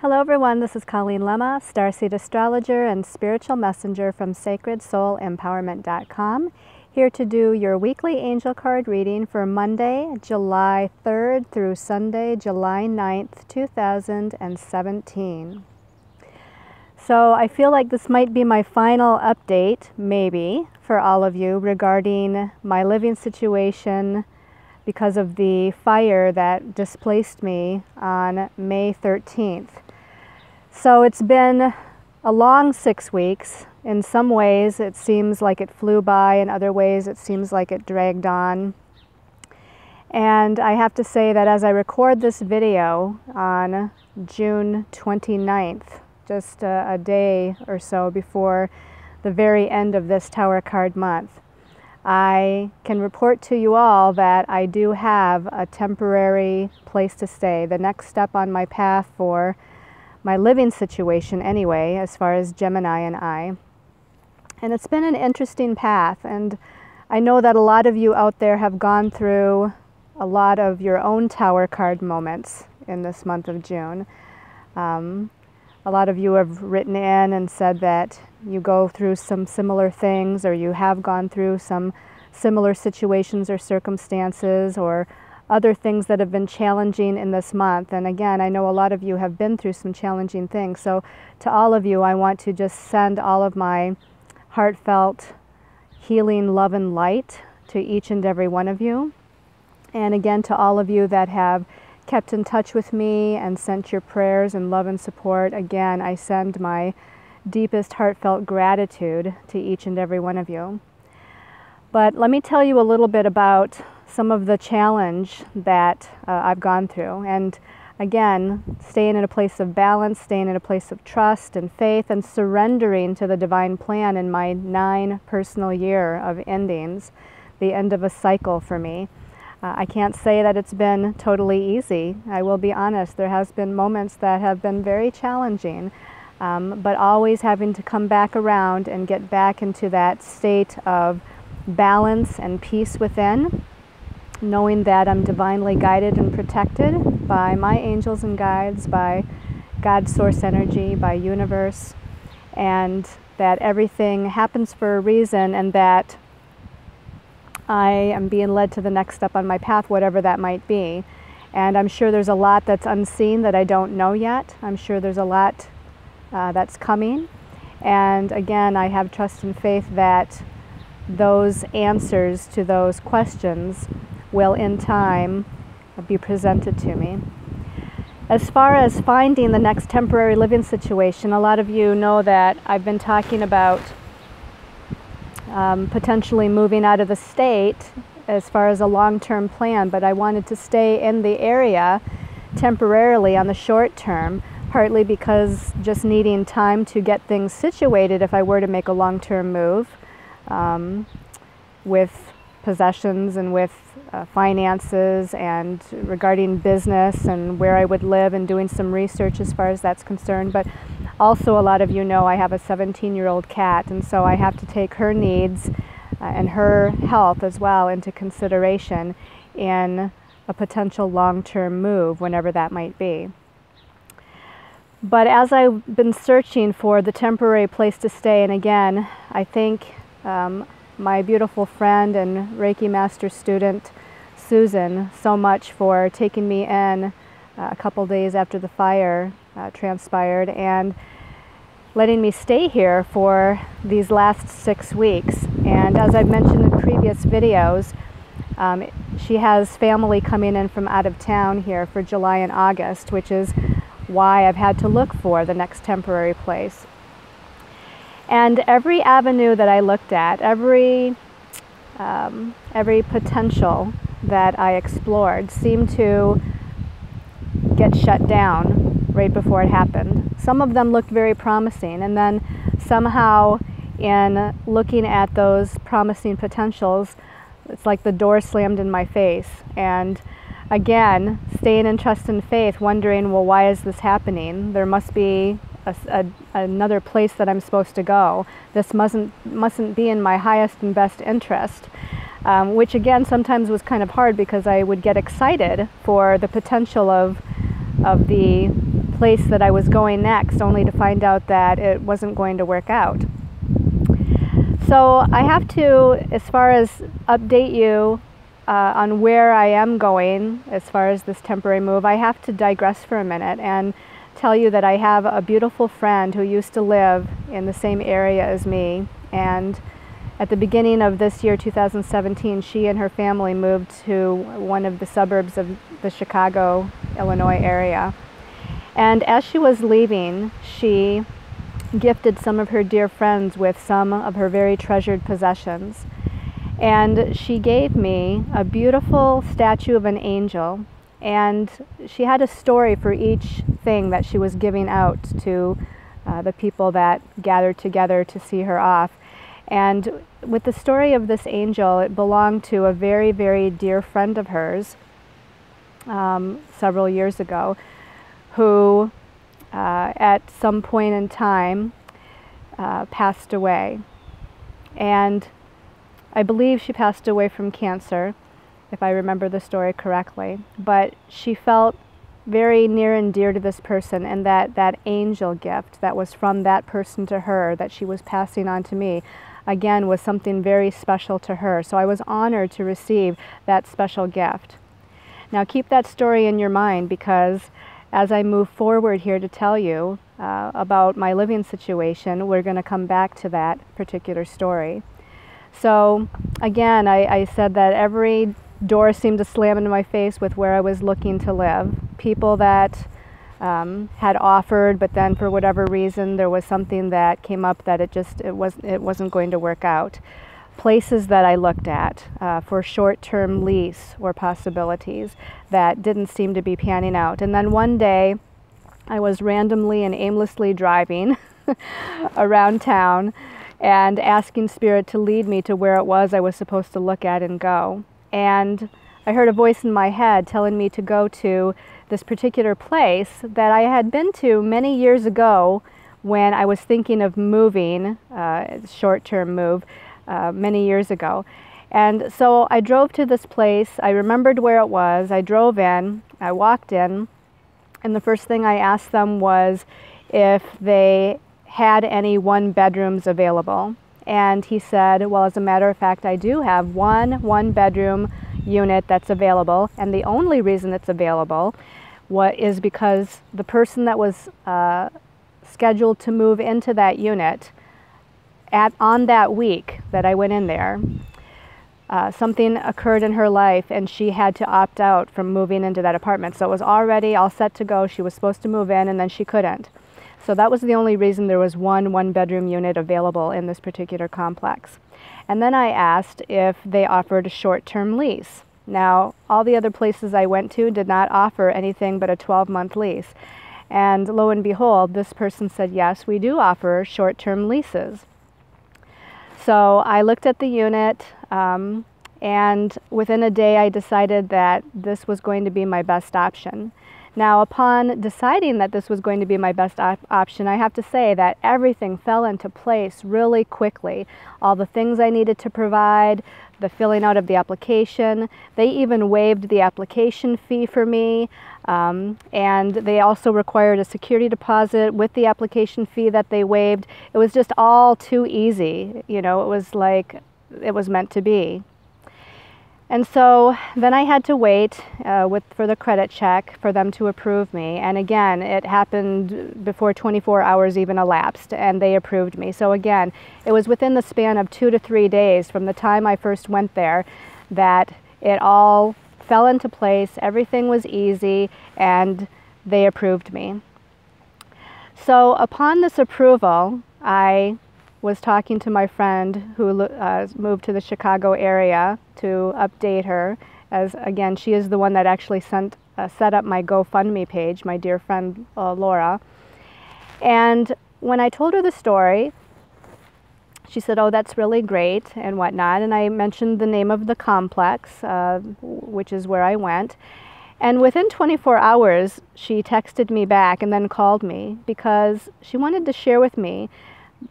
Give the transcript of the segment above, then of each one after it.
Hello everyone, this is Colleen Lemma, starseed astrologer and spiritual messenger from sacredsoulempowerment.com, here to do your weekly angel card reading for Monday, July 3rd through Sunday, July 9th, 2017. So I feel like this might be my final update, maybe, for all of you regarding my living situation because of the fire that displaced me on May 13th. So it's been a long 6 weeks. In some ways it seems like it flew by, in other ways it seems like it dragged on. And I have to say that as I record this video on June 29th, just a day or so before the very end of this Tower card month, I can report to you all that I do have a temporary place to stay. The next step on my path for my living situation anyway, as far as Gemini and I. And it's been an interesting path, and I know that a lot of you out there have gone through a lot of your own Tower card moments in this month of June. A lot of you have written in and said that you go through some similar things, or you have gone through some similar situations or circumstances, or other things that have been challenging in this month. And again, I know a lot of you have been through some challenging things. So to all of you, I want to just send all of my heartfelt healing love and light to each and every one of you. And again, to all of you that have kept in touch with me and sent your prayers and love and support, again, I send my deepest heartfelt gratitude to each and every one of you. But let me tell you a little bit about some of the challenge that I've gone through. And again, staying in a place of balance, staying in a place of trust and faith, and surrendering to the divine plan in my 9 personal year of endings, the end of a cycle for me. I can't say that it's been totally easy. I will be honest, there has been moments that have been very challenging, but always having to come back around and get back into that state of balance and peace within, knowing that I'm divinely guided and protected by my angels and guides, by God's source energy, by universe, and that everything happens for a reason, and that I am being led to the next step on my path, whatever that might be. And I'm sure there's a lot that's unseen that I don't know yet. I'm sure there's a lot that's coming. And again, I have trust and faith that those answers to those questions will in time be presented to me. As far as finding the next temporary living situation, a lot of you know that I've been talking about potentially moving out of the state as far as a long-term plan, but I wanted to stay in the area temporarily on the short term, partly because just needing time to get things situated if I were to make a long-term move with possessions and with finances, and regarding business and where I would live, and doing some research as far as that's concerned. But also, a lot of you know I have a 17-year-old cat, and so I have to take her needs and her health as well into consideration in a potential long-term move, whenever that might be. But as I've been searching for the temporary place to stay, and again, I think my beautiful friend and Reiki Master student, Susan, so much for taking me in a couple days after the fire transpired and letting me stay here for these last 6 weeks. And as I've mentioned in previous videos, she has family coming in from out of town here for July and August, which is why I've had to look for the next temporary place. And every avenue that I looked at, every potential that I explored seemed to get shut down right before it happened. Some of them looked very promising, and then somehow in looking at those promising potentials, it's like the door slammed in my face. And again, staying in trust and faith, wondering, well, why is this happening? There must be another place that I'm supposed to go. This mustn't be in my highest and best interest, which again sometimes was kind of hard, because I would get excited for the potential of the place that I was going next, only to find out that it wasn't going to work out. So I have to, as far as update you on where I am going as far as this temporary move, I have to digress for a minute and tell you that I have a beautiful friend who used to live in the same area as me, and at the beginning of this year, 2017, she and her family moved to one of the suburbs of the Chicago, Illinois area. And as she was leaving, she gifted some of her dear friends with some of her very treasured possessions. And she gave me a beautiful statue of an angel, and she had a story for each thing that she was giving out to the people that gathered together to see her off. And with the story of this angel, it belonged to a very, very dear friend of hers several years ago, who at some point in time passed away. And I believe she passed away from cancer, if I remember the story correctly. But she felt very near and dear to this person, and that angel gift that was from that person to her, that she was passing on to me, again, was something very special to her. So I was honored to receive that special gift. Now keep that story in your mind, because as I move forward here to tell you about my living situation, we're going to come back to that particular story. So again, I said that every door seemed to slam into my face with where I was looking to live. People that had offered, but then for whatever reason there was something that came up that it wasn't going to work out. Places that I looked at for short-term lease or possibilities that didn't seem to be panning out. And then one day I was randomly and aimlessly driving around town and asking Spirit to lead me to where it was I was supposed to look at and go. And I heard a voice in my head telling me to go to this particular place that I had been to many years ago when I was thinking of moving, short-term move, many years ago. And so I drove to this place. I remembered where it was. I drove in, I walked in, and the first thing I asked them was if they had any one-bedrooms available. And he said, well, as a matter of fact, I do have one-bedroom unit that's available, and the only reason it's available is because the person that was scheduled to move into that unit on that week that I went in there, something occurred in her life and she had to opt out from moving into that apartment. So it was already all set to go. She was supposed to move in and then she couldn't. So that was the only reason there was one-bedroom unit available in this particular complex. And then I asked if they offered a short-term lease. Now, all the other places I went to did not offer anything but a 12-month lease. And lo and behold, this person said, yes, we do offer short-term leases. So I looked at the unit, and within a day I decided that this was going to be my best option. Now, upon deciding that this was going to be my best option, I have to say that everything fell into place really quickly. All the things I needed to provide, the filling out of the application, they even waived the application fee for me, and they also required a security deposit with the application fee that they waived. It was just all too easy. You know, it was like it was meant to be. And so then I had to wait for the credit check for them to approve me. And again, it happened before 24 hours even elapsed, and they approved me. So again, it was within the span of 2 to 3 days from the time I first went there that it all fell into place. Everything was easy, and they approved me. So upon this approval, I was talking to my friend who moved to the Chicago area to update her, as again, she is the one that actually set up my GoFundMe page, my dear friend Laura. And when I told her the story, she said, oh, that's really great and whatnot. And I mentioned the name of the complex, which is where I went. And within 24 hours, she texted me back and then called me because she wanted to share with me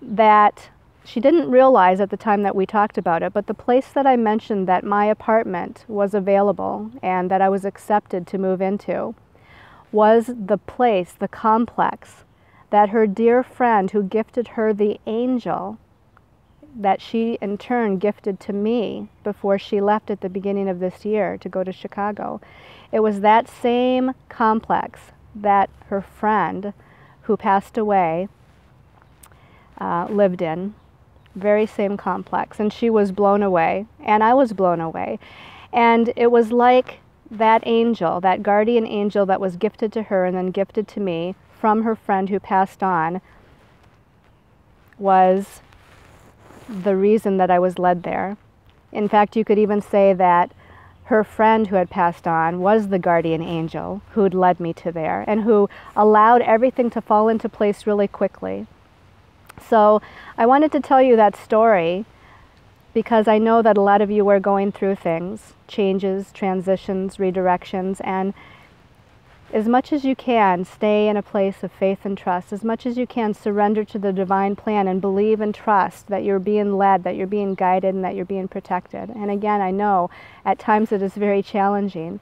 that she didn't realize at the time that we talked about it, but the place that I mentioned that my apartment was available and that I was accepted to move into was the place, the complex, that her dear friend who gifted her the angel that she in turn gifted to me before she left at the beginning of this year to go to Chicago. It was that same complex that her friend who passed away lived in. Very same complex. And she was blown away, and I was blown away. And it was like that angel, that guardian angel that was gifted to her and then gifted to me from her friend who passed on, was the reason that I was led there. In fact, you could even say that her friend who had passed on was the guardian angel who had led me to there and who allowed everything to fall into place really quickly. So I wanted to tell you that story because I know that a lot of you are going through things, changes, transitions, redirections, and as much as you can, stay in a place of faith and trust. As much as you can, surrender to the divine plan and believe and trust that you're being led, that you're being guided, and that you're being protected. And again, I know at times it is very challenging,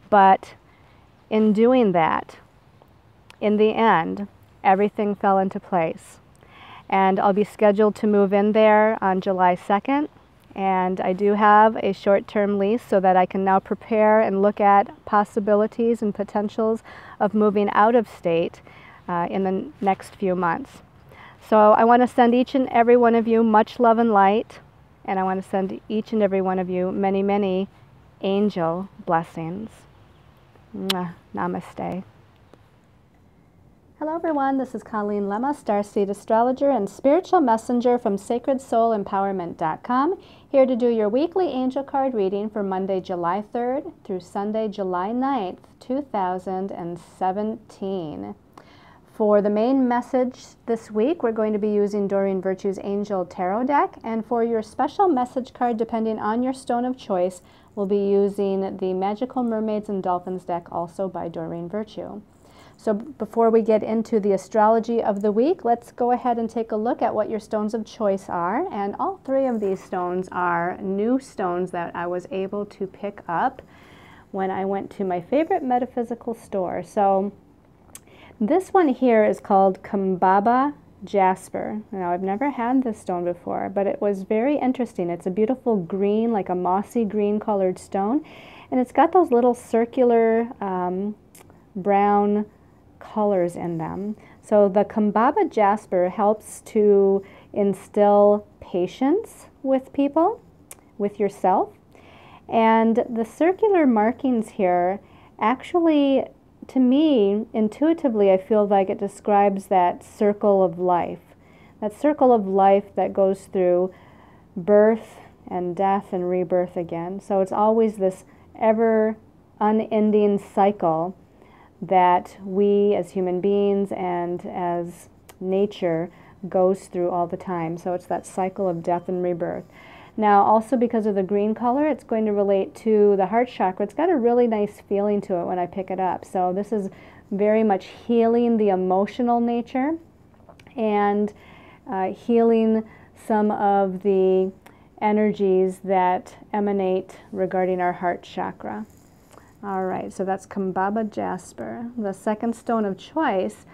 but in doing that, in the end, everything fell into place. And I'll be scheduled to move in there on July 2nd. And I do have a short-term lease so that I can now prepare and look at possibilities and potentials of moving out of state in the next few months. So I want to send each and every one of you much love and light, and I want to send each and every one of you many, many angel blessings. Mwah. Namaste. Hello everyone, this is Colleen Lemma, Starseed Astrologer and Spiritual Messenger from SacredSoulEmpowerment.com, here to do your weekly angel card reading for Monday, July 3rd through Sunday, July 9th, 2017. For the main message this week, we're going to be using Doreen Virtue's Angel Tarot deck, and for your special message card, depending on your stone of choice, we'll be using the Magical Mermaids and Dolphins deck, also by Doreen Virtue. So before we get into the astrology of the week, let's go ahead and take a look at what your stones of choice are. And all three of these stones are new stones that I was able to pick up when I went to my favorite metaphysical store. So this one here is called Kambaba Jasper. Now, I've never had this stone before, but it was very interesting. It's a beautiful green, like a mossy green colored stone. And it's got those little circular brown colors in them. So the Kambaba Jasper helps to instill patience with people, with yourself. And the circular markings here actually, to me, intuitively, I feel like it describes that circle of life. That circle of life that goes through birth and death and rebirth again. So it's always this ever unending cycle that we as human beings and as nature goes through all the time. So it's that cycle of death and rebirth. Now, also because of the green color, it's going to relate to the heart chakra. It's got a really nice feeling to it when I pick it up. So this is very much healing the emotional nature and healing some of the energies that emanate regarding our heart chakra. All right, so that's Kambaba Jasper. The second stone of choice,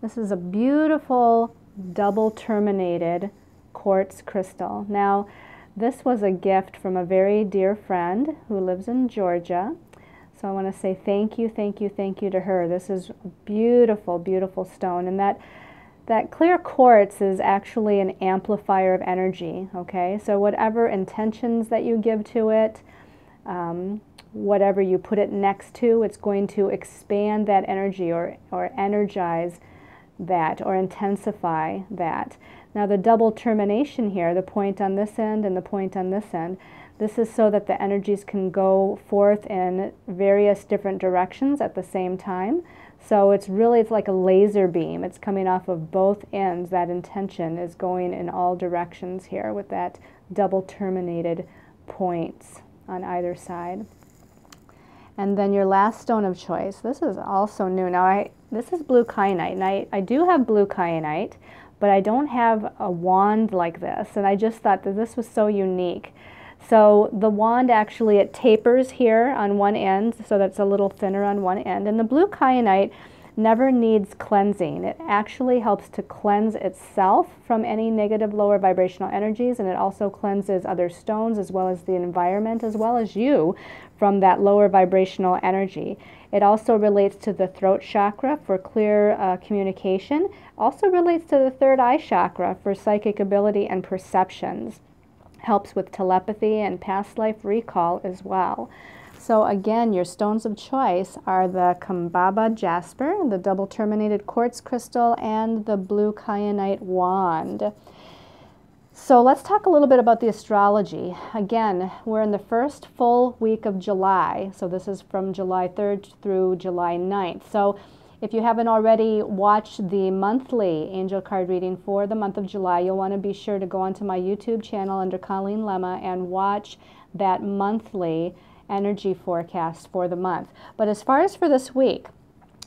this is a beautiful double terminated quartz crystal. Now, this was a gift from a very dear friend who lives in Georgia. So I want to say thank you, thank you, thank you to her. This is a beautiful, beautiful stone. And that clear quartz is actually an amplifier of energy, okay? So whatever intentions that you give to it, whatever you put it next to, it's going to expand that energy or energize that or intensify that. Now the double termination here, the point on this end and the point on this end, this is so that the energies can go forth in various different directions at the same time. So it's like a laser beam. It's coming off of both ends. That intention is going in all directions here with that double terminated points on either side. And then your last stone of choice, this is also new. Now this is blue kyanite, and I do have blue kyanite, but I don't have a wand like this, and I just thought that this was so unique. So the wand actually, it tapers here on one end, so that's a little thinner on one end. And the blue kyanite never needs cleansing. It actually helps to cleanse itself from any negative lower vibrational energies, and it also cleanses other stones as well as the environment as well as you from that lower vibrational energy. It also relates to the throat chakra for clear communication. Also relates to the third eye chakra for psychic ability and perceptions. Helps with telepathy and past life recall as well. So again, your stones of choice are the Kambaba jasper, the double terminated quartz crystal, and the blue kyanite wand. So let's talk a little bit about the astrology. Again, we're in the first full week of July. So this is from July 3rd through July 9th. So if you haven't already watched the monthly angel card reading for the month of July, you'll want to be sure to go onto my YouTube channel under Colleen Lemma and watch that monthly energy forecast for the month. But as far as for this week,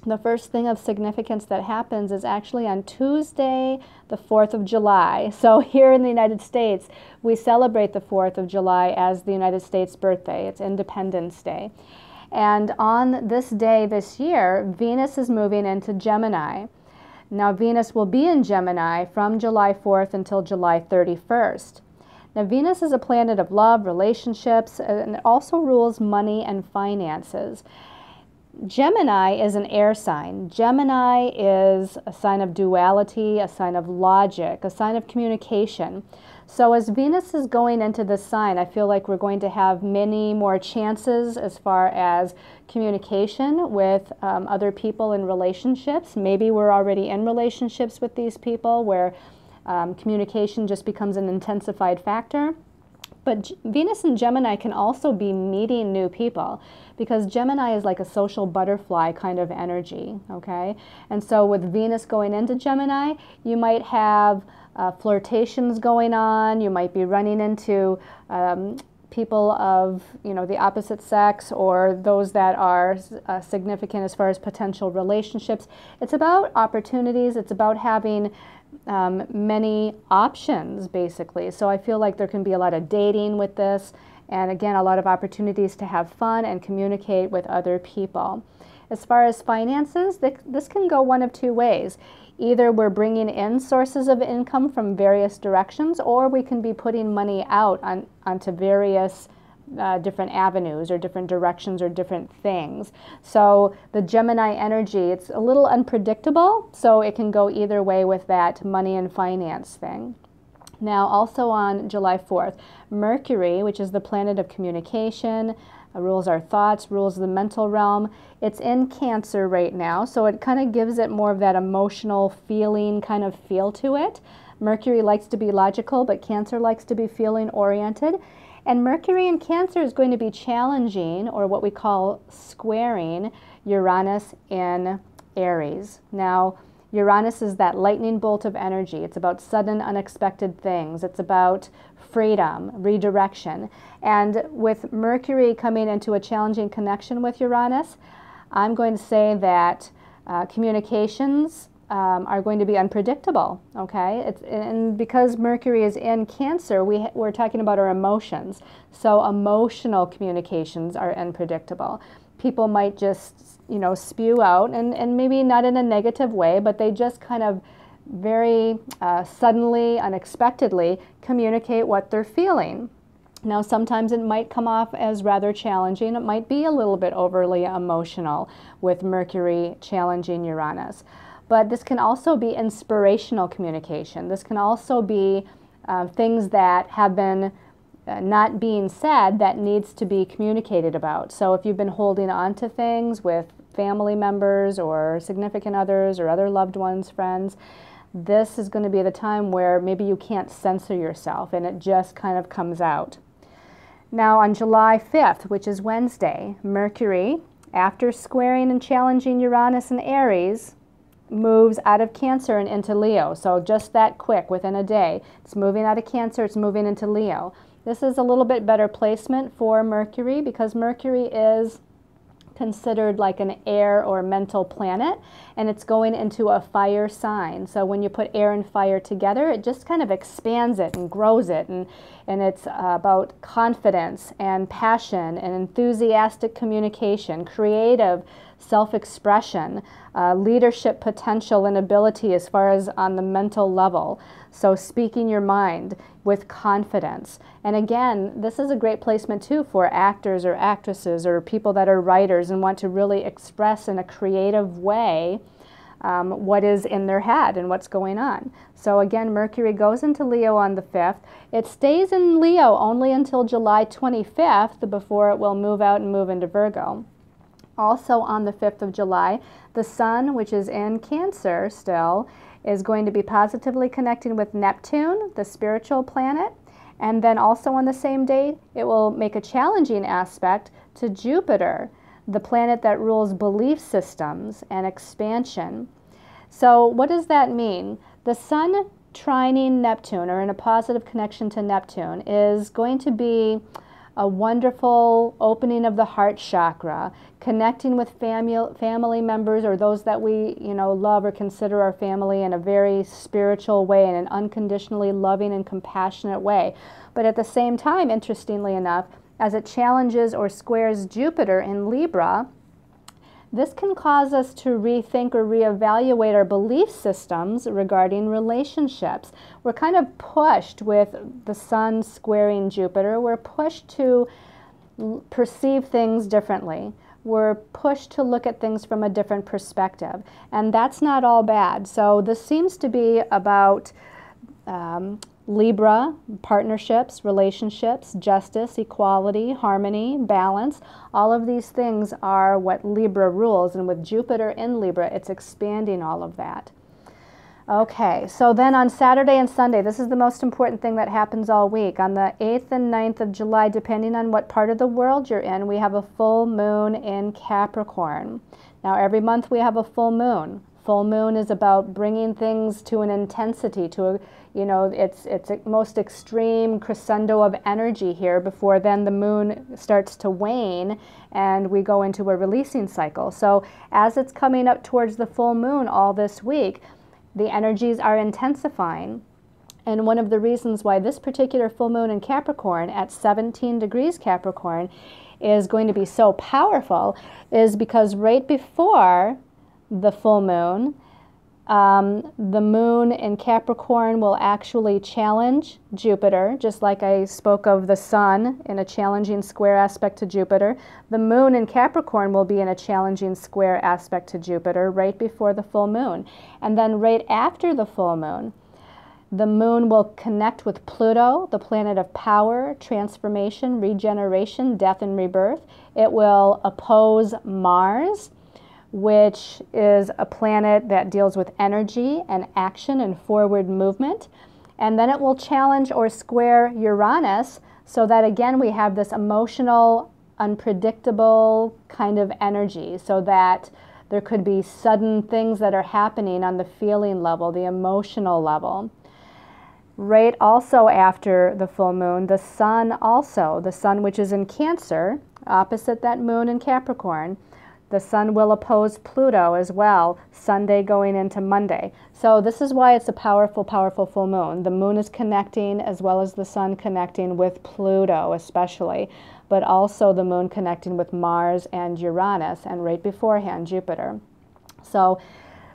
the first thing of significance that happens is actually on Tuesday, the 4th of July. So here in the United States, we celebrate the 4th of July as the United States birthday. It's Independence Day. And on this day this year, Venus is moving into Gemini. Now Venus will be in Gemini from July 4th until July 31st. Now Venus is a planet of love, relationships, and it also rules money and finances. Gemini is an air sign. Gemini is a sign of duality, a sign of logic, a sign of communication. So as Venus is going into this sign, I feel like we're going to have many more chances as far as communication with other people in relationships. Maybe we're already in relationships with these people where communication just becomes an intensified factor. But Venus and Gemini can also be meeting new people because Gemini is like a social butterfly kind of energy, okay? And so with Venus going into Gemini, you might have flirtations going on. You might be running into people of, you know, the opposite sex or those that are significant as far as potential relationships. It's about opportunities. It's about having many options, basically. So I feel like there can be a lot of dating with this, and again, a lot of opportunities to have fun and communicate with other people. As far as finances, this can go one of two ways. Either we're bringing in sources of income from various directions, or we can be putting money out onto various different avenues or different directions or different things. So the Gemini energy, it's a little unpredictable, so it can go either way with that money and finance thing. Now also on July 4th, Mercury, which is the planet of communication, rules our thoughts, rules the mental realm. It's in Cancer right now, so it kind of gives it more of that emotional feeling kind of feel to it. Mercury likes to be logical, but Cancer likes to be feeling oriented. And Mercury in Cancer is going to be challenging, or what we call squaring, Uranus in Aries. Now, Uranus is that lightning bolt of energy. It's about sudden, unexpected things. It's about freedom, redirection. And with Mercury coming into a challenging connection with Uranus, I'm going to say that communications are going to be unpredictable, okay? And because Mercury is in Cancer, we're talking about our emotions. So emotional communications are unpredictable. People might just, you know, spew out, and maybe not in a negative way, but they just kind of very suddenly, unexpectedly communicate what they're feeling. Now, sometimes it might come off as rather challenging. It might be a little bit overly emotional with Mercury challenging Uranus. But this can also be inspirational communication. This can also be things that have been not being said that needs to be communicated about. So if you've been holding on to things with family members or significant others or other loved ones, friends, this is going to be the time where maybe you can't censor yourself and it just kind of comes out. Now on July 5th, which is Wednesday, Mercury, after squaring and challenging Uranus and Aries, moves out of Cancer and into Leo. So just that quick, within a day. It's moving out of Cancer, it's moving into Leo. This is a little bit better placement for Mercury because Mercury is considered like an air or mental planet, and it's going into a fire sign. So when you put air and fire together, it just kind of expands it and grows it, and it's about confidence and passion and enthusiastic communication, creative self-expression, leadership potential and ability as far as on the mental level. So speaking your mind with confidence. And again, this is a great placement too for actors or actresses or people that are writers and want to really express in a creative way what is in their head and what's going on. So again, Mercury goes into Leo on the 5th. It stays in Leo only until July 25th before it will move out and move into Virgo. Also on the 5th of July, the Sun, which is in Cancer still, is going to be positively connecting with Neptune, the spiritual planet. And then also on the same day, it will make a challenging aspect to Jupiter, the planet that rules belief systems and expansion. So what does that mean? The Sun trining Neptune, or in a positive connection to Neptune, is going to be a wonderful opening of the heart chakra, connecting with family members or those that we love or consider our family in a very spiritual way, in an unconditionally loving and compassionate way. But at the same time, interestingly enough, as it challenges or squares Jupiter in Libra, this can cause us to rethink or reevaluate our belief systems regarding relationships. We're kind of pushed with the Sun squaring Jupiter. We're pushed to perceive things differently. We're pushed to look at things from a different perspective. And that's not all bad. So this seems to be about Libra, partnerships, relationships, justice, equality, harmony, balance. All of these things are what Libra rules, and with Jupiter in Libra, it's expanding all of that. Okay, so then on Saturday and Sunday, this is the most important thing that happens all week. On the 8th and 9th of July, depending on what part of the world you're in, we have a full moon in Capricorn. Now, every month we have a full moon. Full moon is about bringing things to an intensity, to a, it's a most extreme crescendo of energy here before then the moon starts to wane and we go into a releasing cycle. So as it's coming up towards the full moon all this week, the energies are intensifying. And one of the reasons why this particular full moon in Capricorn at 17 degrees Capricorn is going to be so powerful is because right before the full moon, the moon in Capricorn will actually challenge Jupiter, just like I spoke of the Sun in a challenging square aspect to Jupiter. The moon in Capricorn will be in a challenging square aspect to Jupiter right before the full moon. And then right after the full moon, the moon will connect with Pluto, the planet of power, transformation, regeneration, death, and rebirth. It will oppose Mars, which is a planet that deals with energy and action and forward movement. And then it will challenge or square Uranus, so that again we have this emotional, unpredictable kind of energy, so that there could be sudden things that are happening on the feeling level, the emotional level. Right also after the full moon, the Sun also, the Sun which is in Cancer, opposite that moon in Capricorn, the Sun will oppose Pluto as well, Sunday going into Monday. So this is why it's a powerful, powerful full moon. The moon is connecting as well as the Sun connecting with Pluto especially, but also the moon connecting with Mars and Uranus, and right beforehand, Jupiter. So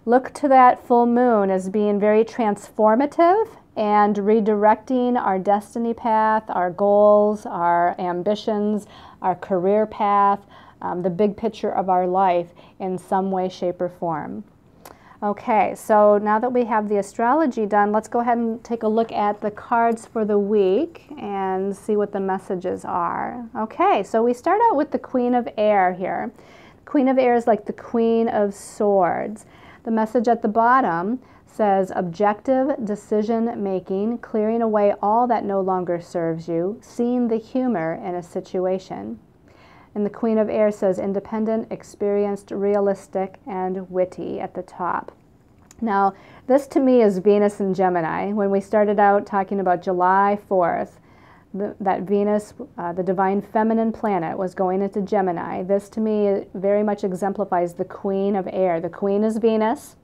look to that full moon as being very transformative and redirecting our destiny path, our goals, our ambitions, our career path, the big picture of our life in some way, shape, or form. Okay, so now that we have the astrology done, let's go ahead and take a look at the cards for the week and see what the messages are. Okay, so we start out with the Queen of Air here. Queen of Air is like the Queen of Swords. The message at the bottom says objective decision making, clearing away all that no longer serves you, seeing the humor in a situation. And the Queen of Air says independent, experienced, realistic, and witty at the top. Now, this to me is Venus and Gemini. When we started out talking about July 4th, that Venus, the divine feminine planet, was going into Gemini. This to me very much exemplifies the queen of air. The queen is Venus,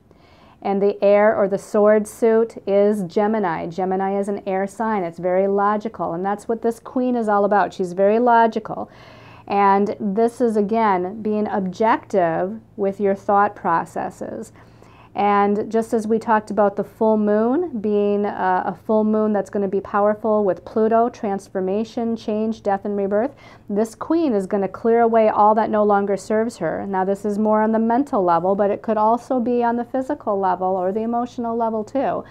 and the air or the sword suit is Gemini. Gemini is an air sign. It's very logical, and that's what this queen is all about. She's very logical. And this is, again, being objective with your thought processes. And just as we talked about the full moon being a full moon that's going to be powerful with Pluto, transformation, change, death, and rebirth, this queen is going to clear away all that no longer serves her. Now, this is more on the mental level, but it could also be on the physical level or the emotional level too.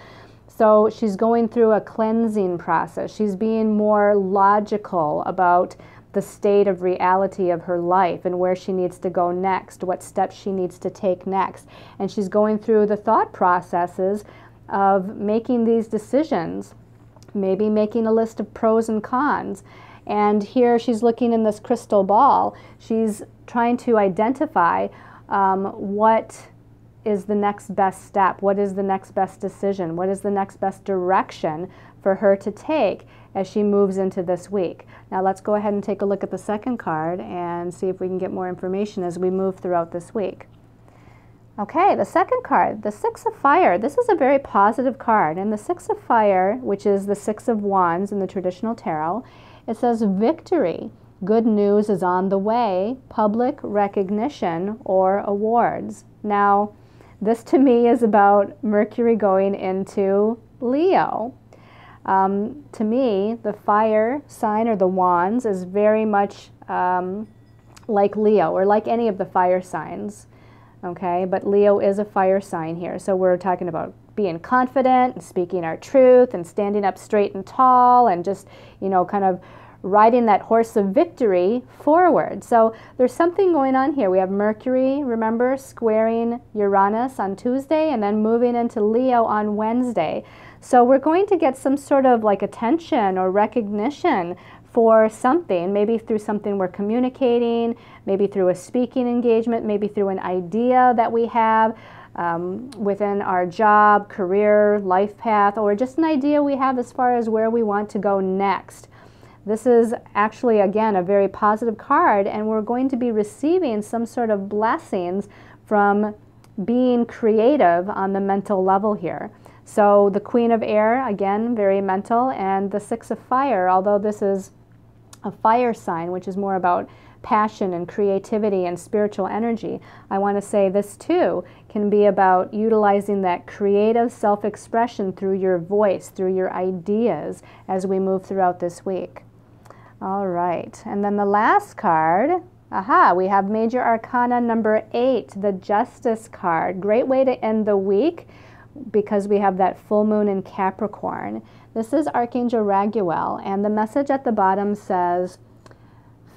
So she's going through a cleansing process. She's being more logical about the state of reality of her life and where she needs to go next, what steps she needs to take next. And she's going through the thought processes of making these decisions, maybe making a list of pros and cons. And here she's looking in this crystal ball. She's trying to identify what is the next best step, what is the next best decision, what is the next best direction for her to take as she moves into this week. Now let's go ahead and take a look at the second card and see if we can get more information as we move throughout this week. Okay, the second card, the Six of Fire. This is a very positive card, and the Six of Fire, which is the Six of Wands in the traditional tarot, it says victory. Good news is on the way, public recognition or awards. Now, this to me is about Mercury going into Leo. To me, the fire sign or the wands is very much like Leo or like any of the fire signs, okay? But Leo is a fire sign here. So we're talking about being confident and speaking our truth and standing up straight and tall and just, you know, kind of riding that horse of victory forward. So there's something going on here. We have Mercury, remember, squaring Uranus on Tuesday and then moving into Leo on Wednesday. So we're going to get some sort of like attention or recognition for something, maybe through something we're communicating, maybe through a speaking engagement, maybe through an idea that we have within our job, career, life path, or just an idea we have as far as where we want to go next. This is actually, again, a very positive card, and we're going to be receiving some sort of blessings from being creative on the mental level here. So the Queen of Air, again, very mental, and the Six of Fire, although this is a fire sign, which is more about passion and creativity and spiritual energy, I want to say this too can be about utilizing that creative self-expression through your voice, through your ideas as we move throughout this week. All right, and then the last card, we have Major Arcana number 8, the Justice card. Great way to end the week because we have that full moon in Capricorn. This is Archangel Raguel, and the message at the bottom says,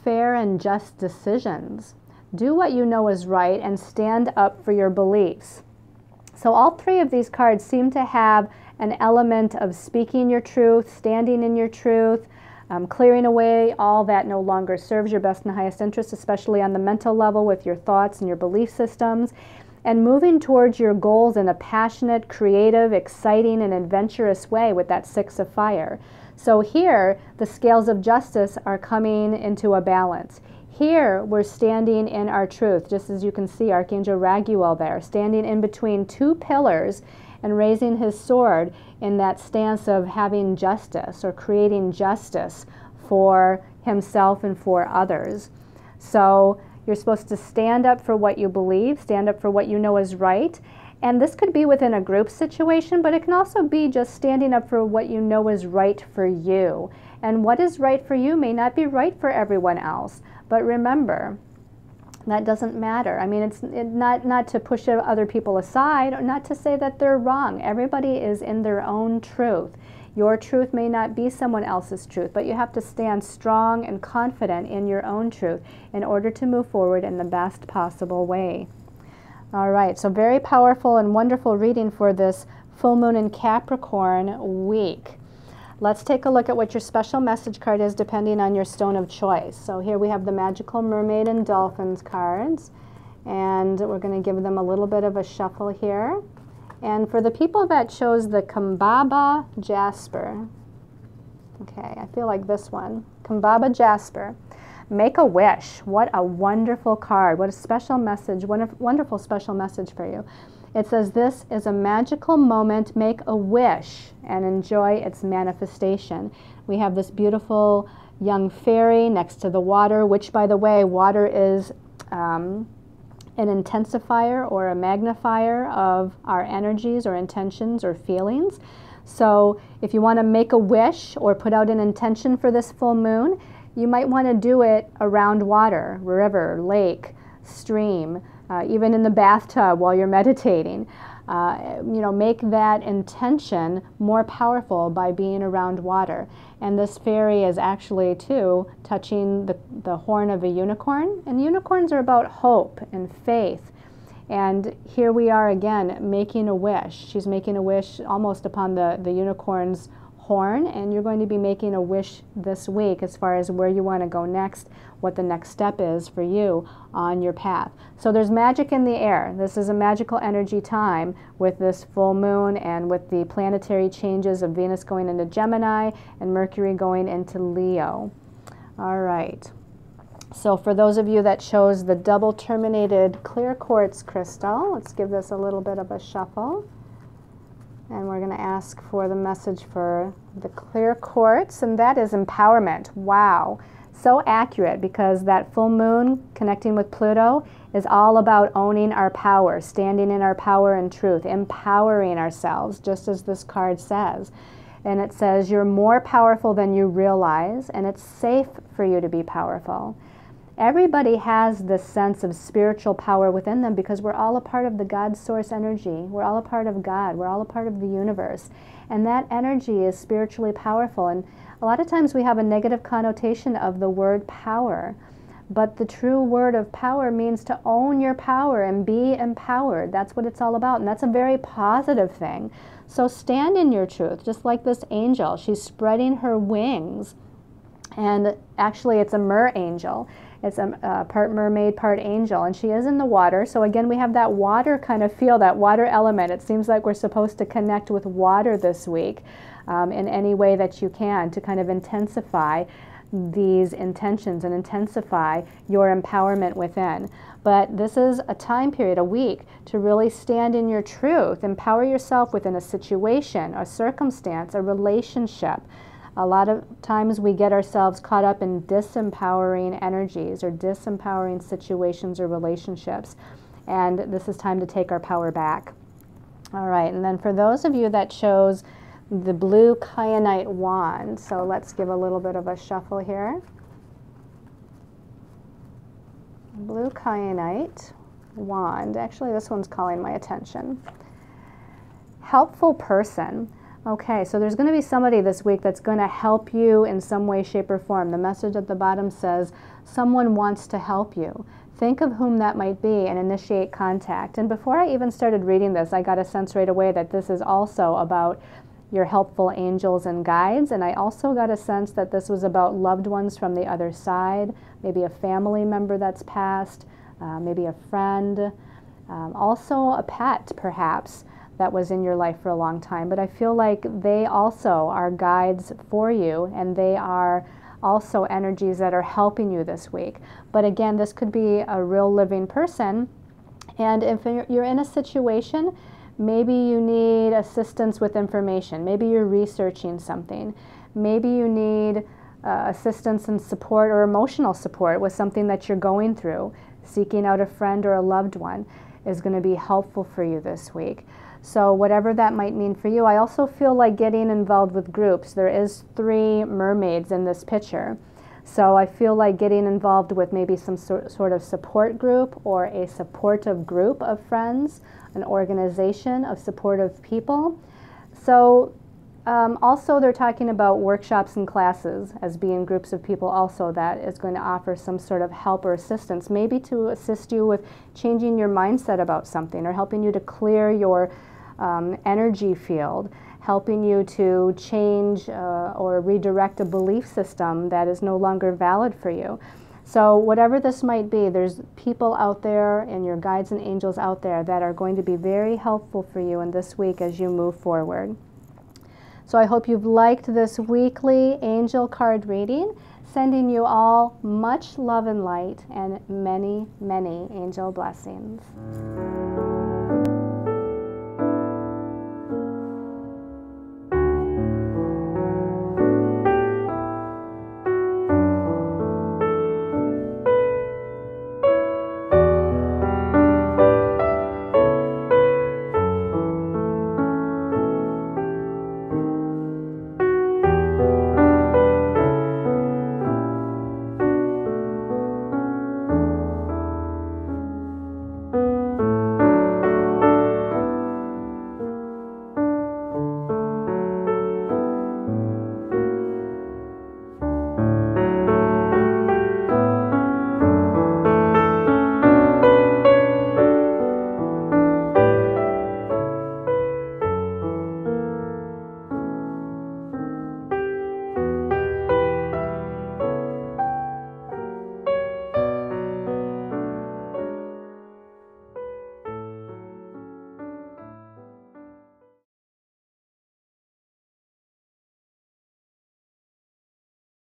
fair and just decisions. Do what you know is right and stand up for your beliefs. So all three of these cards seem to have an element of speaking your truth, standing in your truth, clearing away all that no longer serves your best and highest interest, especially on the mental level with your thoughts and your belief systems, and moving towards your goals in a passionate, creative, exciting, and adventurous way with that Six of Fire. So here, the scales of justice are coming into a balance. Here, we're standing in our truth, just as you can see Archangel Raguel there, standing in between two pillars and raising his sword in that stance of having justice or creating justice for himself and for others. So you're supposed to stand up for what you believe, stand up for what you know is right. And this could be within a group situation, but it can also be just standing up for what you know is right for you. And what is right for you may not be right for everyone else. But remember, that doesn't matter. I mean, it's not to push other people aside or not to say that they're wrong. Everybody is in their own truth. Your truth may not be someone else's truth, but you have to stand strong and confident in your own truth in order to move forward in the best possible way. All right, so very powerful and wonderful reading for this full moon in Capricorn week. Let's take a look at what your special message card is depending on your stone of choice. So here we have the Magical Mermaid and Dolphins cards, and we're going to give them a little bit of a shuffle here. And for the people that chose the Kambaba Jasper, Okay, I feel like this one. Kambaba Jasper. Make a wish. What a wonderful card. What a special message. Wonderful special message for you. It says, this is a magical moment. Make a wish and enjoy its manifestation. We have this beautiful young fairy next to the water, which, by the way, water is an intensifier or a magnifier of our energies or intentions or feelings. So if you want to make a wish or put out an intention for this full moon, you might want to do it around water, river, lake, stream, even in the bathtub while you're meditating. Make that intention more powerful by being around water. And this fairy is actually, too, touching the horn of a unicorn. And unicorns are about hope and faith. And here we are again, making a wish. She's making a wish almost upon the unicorn's horn, and you're going to be making a wish this week as far as where you want to go next, what the next step is for you on your path. So there's magic in the air. This is a magical energy time with this full moon and with the planetary changes of Venus going into Gemini and Mercury going into Leo. All right. So for those of you that chose the double terminated clear quartz crystal, let's give this a little bit of a shuffle. And we're going to ask for the message for the clear quartz, and that is empowerment. Wow. So accurate, because that full moon connecting with Pluto is all about owning our power, standing in our power and truth, empowering ourselves, just as this card says. And it says you're more powerful than you realize, and it's safe for you to be powerful. Everybody has this sense of spiritual power within them because we're all a part of the God source energy. We're all a part of God. We're all a part of the universe. And that energy is spiritually powerful. And a lot of times we have a negative connotation of the word power. But the true word of power means to own your power and be empowered. That's what it's all about. And that's a very positive thing. So stand in your truth, just like this angel. She's spreading her wings. And actually it's a mer angel. It's a part mermaid, part angel, and she is in the water. So again, we have that water kind of feel, that water element. It seems like we're supposed to connect with water this week in any way that you can to kind of intensify these intentions and intensify your empowerment within. But this is a time period, a week, to really stand in your truth, empower yourself within a situation, a circumstance, a relationship. A lot of times we get ourselves caught up in disempowering energies or disempowering situations or relationships. And this is time to take our power back. All right, and then for those of you that chose the blue kyanite wand, so let's give a little bit of a shuffle here. Blue kyanite wand. Actually, this one's calling my attention. Helpful person. Okay, so there's going to be somebody this week that's going to help you in some way, shape, or form. The message at the bottom says, someone wants to help you. Think of whom that might be and initiate contact. And before I even started reading this, I got a sense right away that this is also about your helpful angels and guides. And I also got a sense that this was about loved ones from the other side, maybe a family member that's passed, maybe a friend, also a pet, perhaps, that was in your life for a long time. But I feel like they also are guides for you, and they are also energies that are helping you this week. But again, this could be a real living person. And if you're in a situation, maybe you need assistance with information. Maybe you're researching something. Maybe you need assistance and support or emotional support with something that you're going through. Seeking out a friend or a loved one is going to be helpful for you this week. So whatever that might mean for you. I also feel like getting involved with groups. There is 3 mermaids in this picture. So I feel like getting involved with maybe some sort of support group or a supportive group of friends, an organization of supportive people. So also they're talking about workshops and classes as being groups of people also that is going to offer some sort of help or assistance, maybe to assist you with changing your mindset about something or helping you to clear your energy field, helping you to change or redirect a belief system that is no longer valid for you. So whatever this might be, there's people out there and your guides and angels out there that are going to be very helpful for you in this week as you move forward. So I hope you've liked this weekly angel card reading, sending you all much love and light and many, many angel blessings.